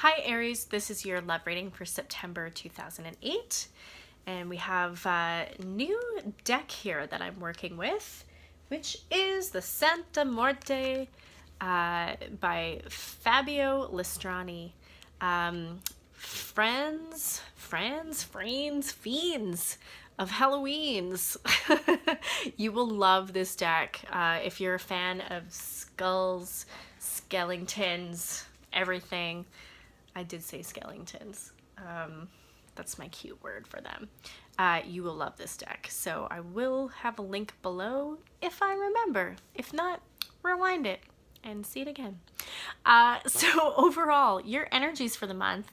Hi Aries, this is your love reading for September 2008, and we have a new deck here that I'm working with, which is the Santa Morte by Fabio Listrani. Friends fiends of Halloweens. You will love this deck if you're a fan of skulls, skeletons, everything. I did say skeletons. That's my cute word for them. You will love this deck. So I will have a link below if I remember. If not, rewind it and see it again. So overall, your energies for the month,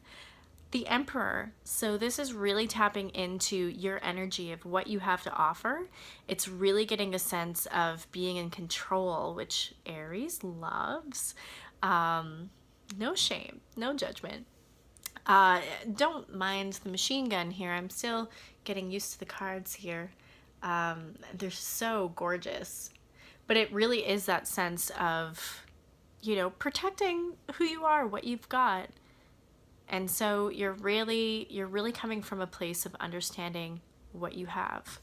the Emperor. So this is really tapping into your energy of what you have to offer. It's really getting a sense of being in control, which Aries loves. No shame, no judgment. Don't mind the machine gun here. I'm still getting used to the cards here. They're so gorgeous. But it really is that sense of, you know, protecting who you are, what you've got. And so you're really coming from a place of understanding what you have,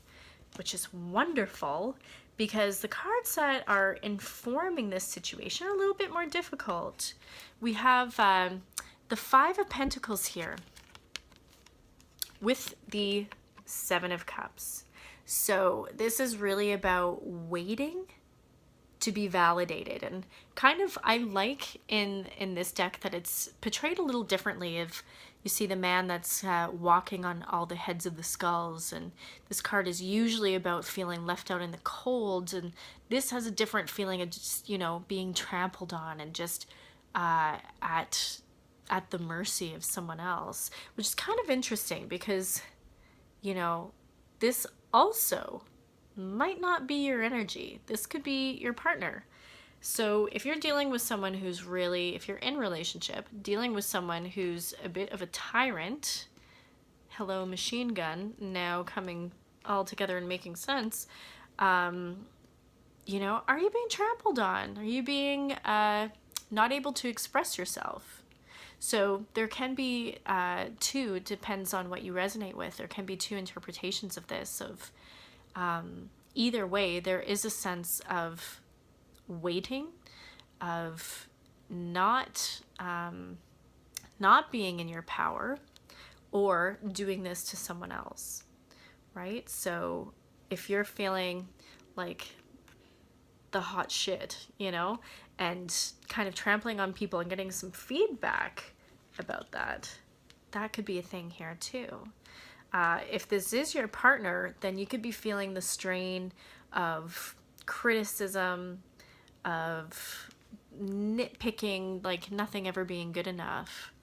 which is wonderful because the cards that are informing this situation are a little bit more difficult. We have the Five of Pentacles here with the Seven of Cups. So this is really about waiting to be validated, and kind of I like in this deck that it's portrayed a little differently. If you see the man that's walking on all the heads of the skulls, and this card is usually about feeling left out in the cold, and this has a different feeling of just, you know, being trampled on and just at the mercy of someone else, which is kind of interesting because, you know, this also might not be your energy. This could be your partner. So if you're dealing with someone who's really, if you're in a relationship, dealing with someone who's a bit of a tyrant, hello machine gun, now coming all together and making sense, you know, are you being trampled on? Are you being not able to express yourself? So there can be two, depends on what you resonate with, there can be two interpretations of this, of either way, there is a sense of waiting, of not being in your power, or doing this to someone else, right? So if you're feeling like the hot shit, you know, and kind of trampling on people and getting some feedback about that, that could be a thing here too. If this is your partner, then you could be feeling the strain of criticism, of nitpicking, like nothing ever being good enough.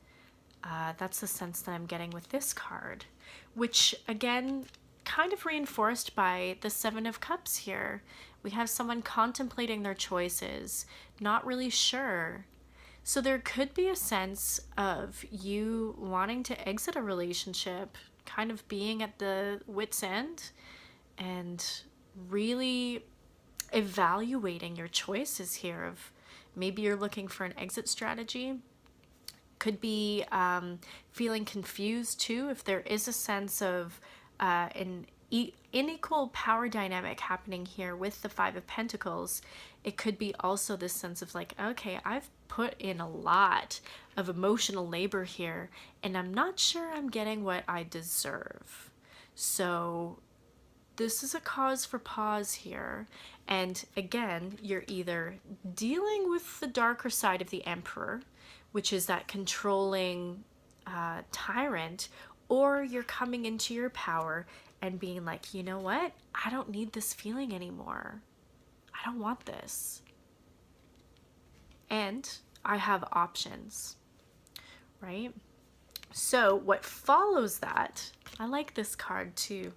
That's the sense that I'm getting with this card, which again, kind of reinforced by the Seven of Cups here. We have someone contemplating their choices, not really sure. So there could be a sense of you wanting to exit a relationship, kind of being at the wit's end and really evaluating your choices here. Of maybe you're looking for an exit strategy. Could be feeling confused too, if there is a sense of an unequal power dynamic happening here with the Five of Pentacles. It could be also this sense of like, okay, I've put in a lot of emotional labor here and I'm not sure I'm getting what I deserve. So this is a cause for pause here. And again, you're either dealing with the darker side of the Emperor, which is that controlling tyrant, or you're coming into your power and being like, you know what? I don't need this feeling anymore. I don't want this. And I have options, right? So what follows that, I like this card too.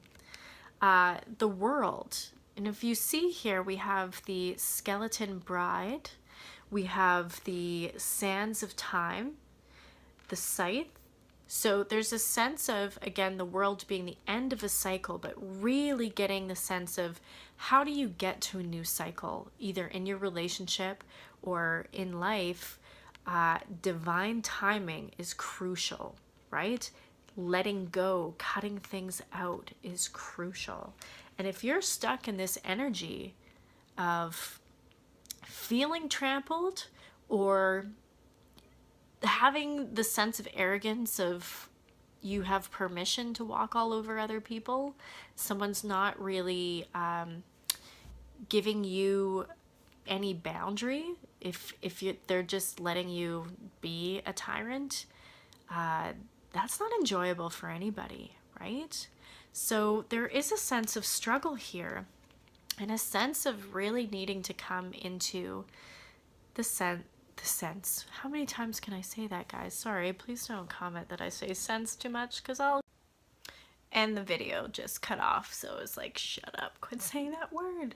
The World. And if you see here, we have the Skeleton Bride, we have the Sands of Time, the Scythe. So there's a sense of, again, the world being the end of a cycle, but really getting the sense of how do you get to a new cycle, either in your relationship or in life. Divine timing is crucial, right? Letting go, cutting things out is crucial. And if you're stuck in this energy of feeling trampled or having the sense of arrogance of you have permission to walk all over other people, someone's not really giving you any boundary, they're just letting you be a tyrant, that's not enjoyable for anybody, right? So there is a sense of struggle here and a sense of really needing to come into the sense. How many times can I say that, guys? Sorry, please don't comment that I say sense too much, because I'll... And the video just cut off, so it's like, shut up, quit saying that word.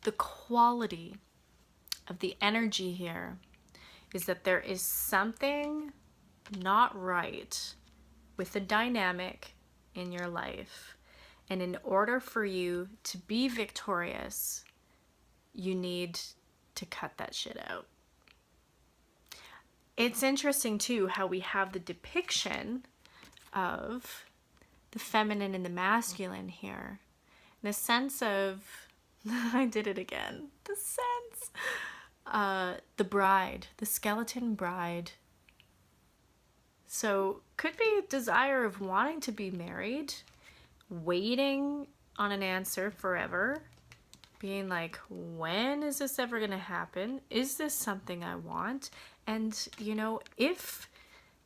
The quality of the energy here is that there is something not right with the dynamic in your life. And in order for you to be victorious, you need to cut that shit out. It's interesting too how we have the depiction of the feminine and the masculine here. In a sense of, I did it again, the sense, the bride, the skeleton bride. So could be a desire of wanting to be married, waiting on an answer forever, being like, when is this ever going to happen? Is this something I want? And, you know, if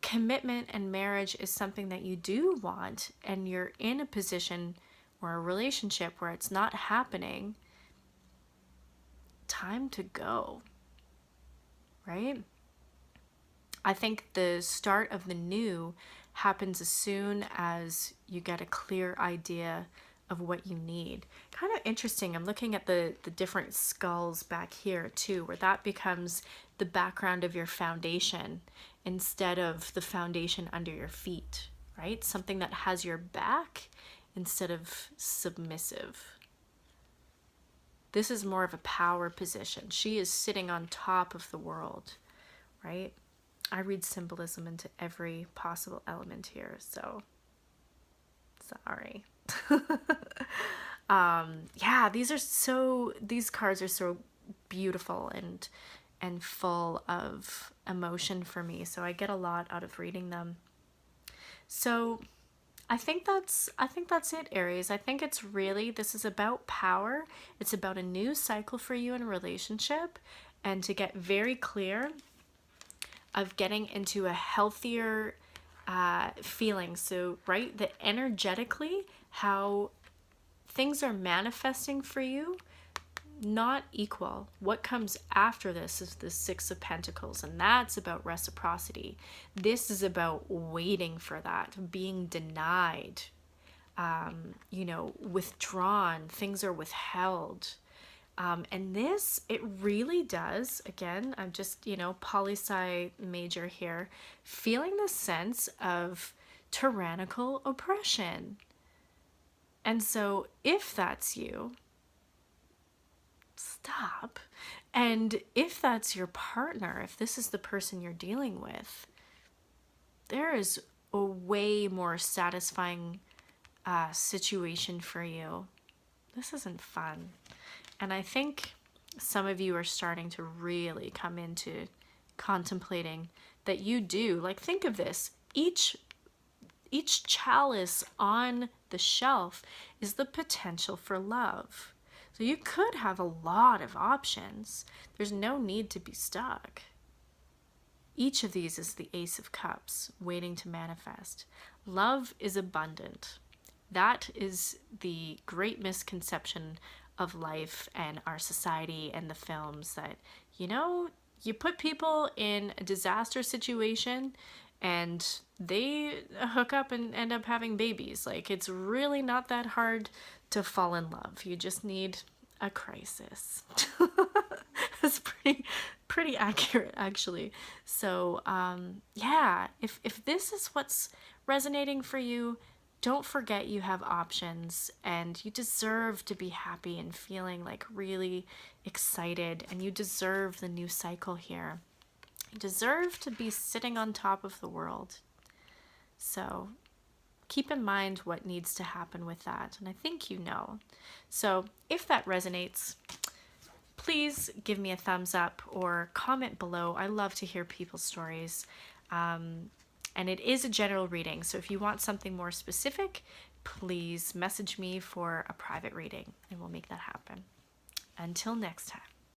commitment and marriage is something that you do want and you're in a position or a relationship where it's not happening, time to go, right? I think the start of the new happens as soon as you get a clear idea of what you need. Kind of interesting. I'm looking at the different skulls back here too, where that becomes the background of your foundation instead of the foundation under your feet, right? Something that has your back instead of submissive. This is more of a power position. She is sitting on top of the world, right? I read symbolism into every possible element here, so sorry. Yeah, these cards are so beautiful and full of emotion for me, so I get a lot out of reading them. So I think that's it, Aries. I think it's really, this is about power. It's about a new cycle for you in a relationship, and to get very clear of getting into a healthier feeling. So, right, that energetically, how things are manifesting for you, not equal. What comes after this is the Six of Pentacles, and that's about reciprocity. This is about waiting for that, being denied, you know, withdrawn, things are withheld. And this, it really does, again, I'm just, you know, poli-sci major here, feeling the sense of tyrannical oppression. And so if that's you, stop. And if that's your partner, if this is the person you're dealing with, there is a way more satisfying situation for you. This isn't fun. And I think some of you are starting to really come into contemplating that you do, like, think of this, each chalice on the shelf is the potential for love. So you could have a lot of options. There's no need to be stuck. Each of these is the Ace of Cups, waiting to manifest. Love is abundant. That is the great misconception of life and our society and the films, that, you know, you put people in a disaster situation and they hook up and end up having babies. Like, it's really not that hard to fall in love. You just need a crisis. That's pretty accurate, actually. So yeah, if this is what's resonating for you, don't forget you have options, and you deserve to be happy and feeling like really excited, and you deserve the new cycle here. You deserve to be sitting on top of the world. So keep in mind what needs to happen with that, and I think you know. So if that resonates, please give me a thumbs up or comment below. I love to hear people's stories. And it is a general reading, so if you want something more specific, please message me for a private reading and we'll make that happen. Until next time.